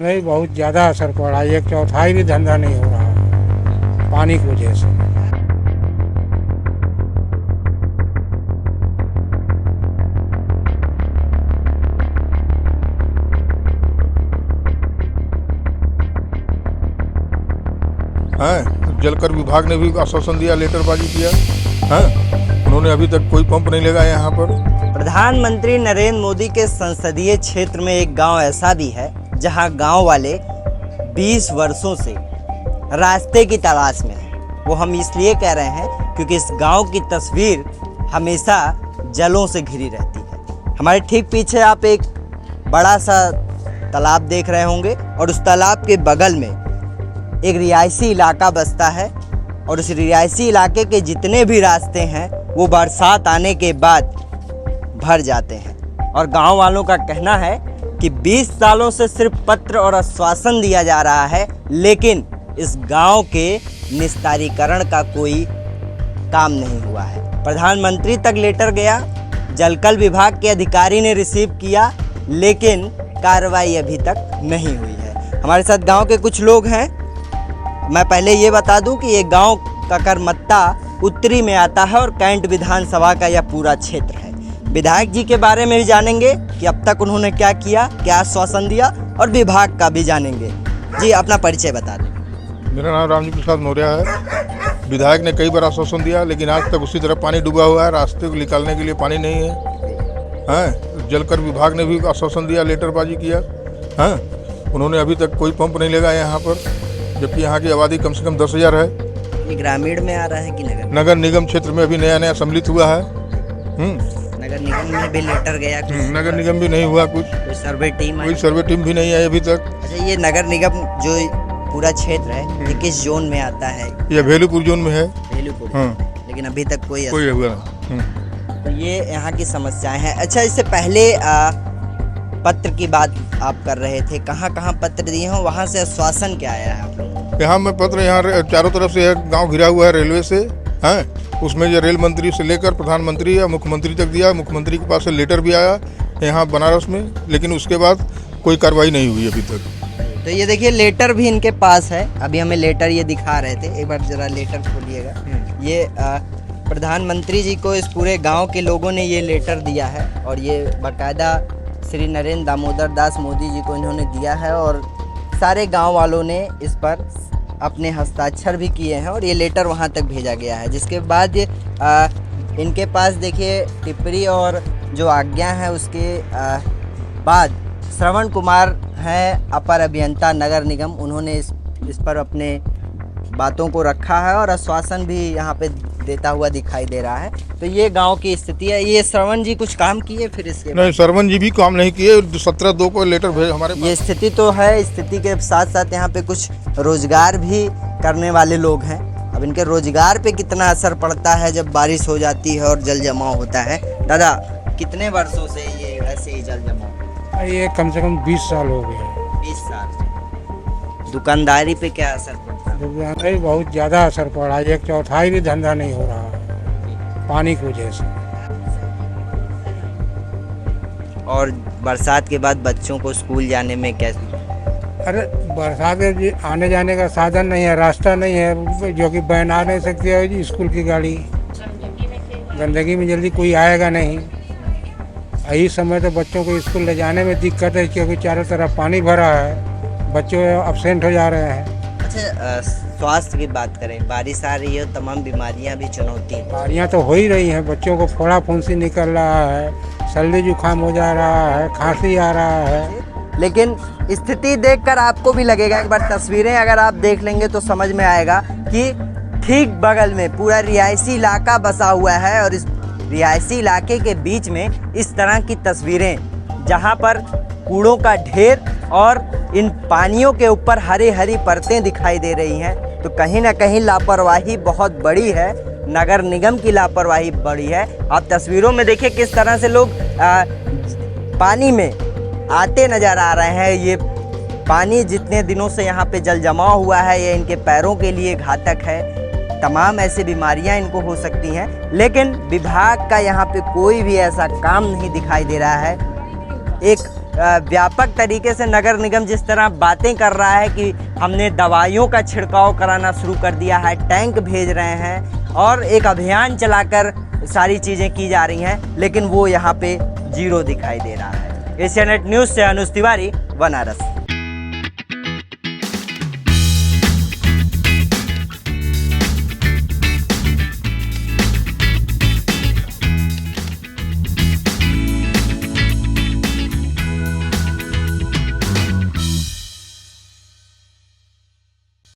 नहीं, बहुत ज़्यादा असर पड़ा है। 1/4 भी धंधा नहीं हो रहा है पानी की वजह से। जलकर विभाग ने भी आश्वासन दिया, लेटरबाजी किया है। उन्होंने अभी तक कोई पंप नहीं लगाया यहाँ पर। प्रधानमंत्री नरेंद्र मोदी के संसदीय क्षेत्र में एक गांव ऐसा भी है जहां गांव वाले 20 वर्षों से रास्ते की तलाश में हैं। वो हम इसलिए कह रहे हैं क्योंकि इस गांव की तस्वीर हमेशा जलों से घिरी रहती है। हमारे ठीक पीछे आप एक बड़ा सा तालाब देख रहे होंगे और उस तालाब के बगल में एक रिहायशी इलाका बसता है और उस रिहायशी इलाके के जितने भी रास्ते हैं वो बरसात आने के बाद भर जाते हैं। और गांव वालों का कहना है कि 20 सालों से सिर्फ पत्र और आश्वासन दिया जा रहा है, लेकिन इस गांव के निस्तारीकरण का कोई काम नहीं हुआ है। प्रधानमंत्री तक लेटर गया, जलकल विभाग के अधिकारी ने रिसीव किया, लेकिन कार्रवाई अभी तक नहीं हुई है। हमारे साथ गांव के कुछ लोग हैं। मैं पहले ये बता दूं कि ये गांव ककरमत्ता उत्तरी में आता है और कैंट विधानसभा का यह पूरा क्षेत्र है। विधायक जी के बारे में भी जानेंगे कि अब तक उन्होंने क्या किया, क्या आश्वासन दिया, और विभाग का भी जानेंगे। जी, अपना परिचय बता दें। मेरा नाम रामजी प्रसाद मौर्य है। विधायक ने कई बार आश्वासन दिया, लेकिन आज तक उसी तरह पानी डूबा हुआ है। रास्ते को निकालने के लिए पानी नहीं है। जलकर विभाग ने भी आश्वासन दिया, लेटरबाजी किया है। उन्होंने अभी तक कोई पंप नहीं लगाया यहाँ पर, जबकि यहाँ की आबादी कम से कम 10,000 है। ये ग्रामीण में आ रहा है कि नगर निगम क्षेत्र में अभी नया नया सम्मिलित हुआ है। नगर निगम में भी लेटर गया? नगर निगम भी नहीं हुआ कुछ। कोई सर्वे टीम भी नहीं आई अभी तक। अच्छा, ये नगर निगम जो पूरा क्षेत्र है ये किस जोन में आता है? ये भेलूपुर जोन में है। भेलूपुर। लेकिन अभी तक कोई हुआ। तो ये यहाँ की समस्याएं हैं। अच्छा, इससे पहले पत्र की बात आप कर रहे थे, कहाँ कहाँ पत्र दिए हैं, वहाँ से आश्वासन क्या आया है आप लोगों? यहाँ में पत्र, यहाँ चारों तरफ से गांव घिरा हुआ है रेलवे से, उसमें ये रेल मंत्री से लेकर प्रधानमंत्री या मुख्यमंत्री तक दिया। मुख्यमंत्री के पास से लेटर भी आया यहाँ बनारस में, लेकिन उसके बाद कोई कार्रवाई नहीं हुई अभी तक। तो ये देखिए, लेटर भी इनके पास है। अभी हमें लेटर ये दिखा रहे थे, एक बार जरा लेटर खोलिएगा। ये प्रधानमंत्री जी को इस पूरे गाँव के लोगों ने ये लेटर दिया है और ये बाकायदा श्री नरेंद्र दामोदर दास मोदी जी को इन्होंने दिया है और सारे गांव वालों ने इस पर अपने हस्ताक्षर भी किए हैं और ये लेटर वहां तक भेजा गया है। जिसके बाद इनके पास देखिए टिप्पणी और जो आज्ञा है, उसके बाद श्रवण कुमार हैं अपर अभियंता नगर निगम, उन्होंने इस पर अपने बातों को रखा है और आश्वासन भी यहाँ पे देता हुआ दिखाई दे रहा है। तो ये गांव की स्थिति है। ये श्रवण जी कुछ काम किए फिर इसके? नहीं, श्रवण जी भी काम नहीं किए। 17/2 को लेटर भेज हमारे पास। ये स्थिति तो है। स्थिति के साथ साथ यहाँ पे कुछ रोजगार भी करने वाले लोग हैं। अब इनके रोजगार पे कितना असर पड़ता है जब बारिश हो जाती है और जल जमाव होता है? दादा, कितने वर्षों से ये ऐसे ही जल जमाव? ये कम से कम 20 साल हो गए। 20 साल। दुकानदारी पे क्या असर पड़ता है? दुकानदारी बहुत ज़्यादा असर पड़ा है। 1/4 भी धंधा नहीं हो रहा है पानी की वजह से। और बरसात के बाद बच्चों को स्कूल जाने में कैसे? अरे, बरसात में आने जाने का साधन नहीं है, रास्ता नहीं है, जो कि वैन आ नहीं सकती है जी, स्कूल की गाड़ी। गंदगी में जल्दी कोई आएगा नहीं। यही समय तो बच्चों को स्कूल ले जाने में दिक्कत है, क्योंकि चारों तरफ पानी भरा है, बच्चे अब्सेंट हो जा रहे हैं। अच्छा, स्वास्थ्य की बात करें, बारिश आ रही है, तमाम बीमारियां भी चुनौती हैं। बीमारियाँ तो हो ही रही हैं। बच्चों को फोड़ा फुंसी निकल रहा है, सर्दी जुकाम हो जा रहा है, खांसी आ रहा है। लेकिन स्थिति देखकर आपको भी लगेगा, एक बार तस्वीरें अगर आप देख लेंगे तो समझ में आएगा कि ठीक बगल में पूरा रिहायशी इलाका बसा हुआ है और इस रिहायशी इलाके के बीच में इस तरह की तस्वीरें, जहां पर कूड़ों का ढेर और इन पानियों के ऊपर हरी हरी परतें दिखाई दे रही हैं। तो कहीं ना कहीं लापरवाही बहुत बड़ी है, नगर निगम की लापरवाही बड़ी है। आप तस्वीरों में देखिए किस तरह से लोग पानी में आते नज़र आ रहे हैं। ये पानी जितने दिनों से यहाँ पे जल जमाव हुआ है, ये इनके पैरों के लिए घातक है। तमाम ऐसी बीमारियां इनको हो सकती हैं, लेकिन विभाग का यहाँ पे कोई भी ऐसा काम नहीं दिखाई दे रहा है। एक व्यापक तरीके से नगर निगम जिस तरह बातें कर रहा है कि हमने दवाइयों का छिड़काव कराना शुरू कर दिया है, टैंक भेज रहे हैं और एक अभियान चलाकर सारी चीज़ें की जा रही हैं, लेकिन वो यहाँ पे जीरो दिखाई दे रहा है। एशियानेट न्यूज़ से अनुज तिवारी, बनारस।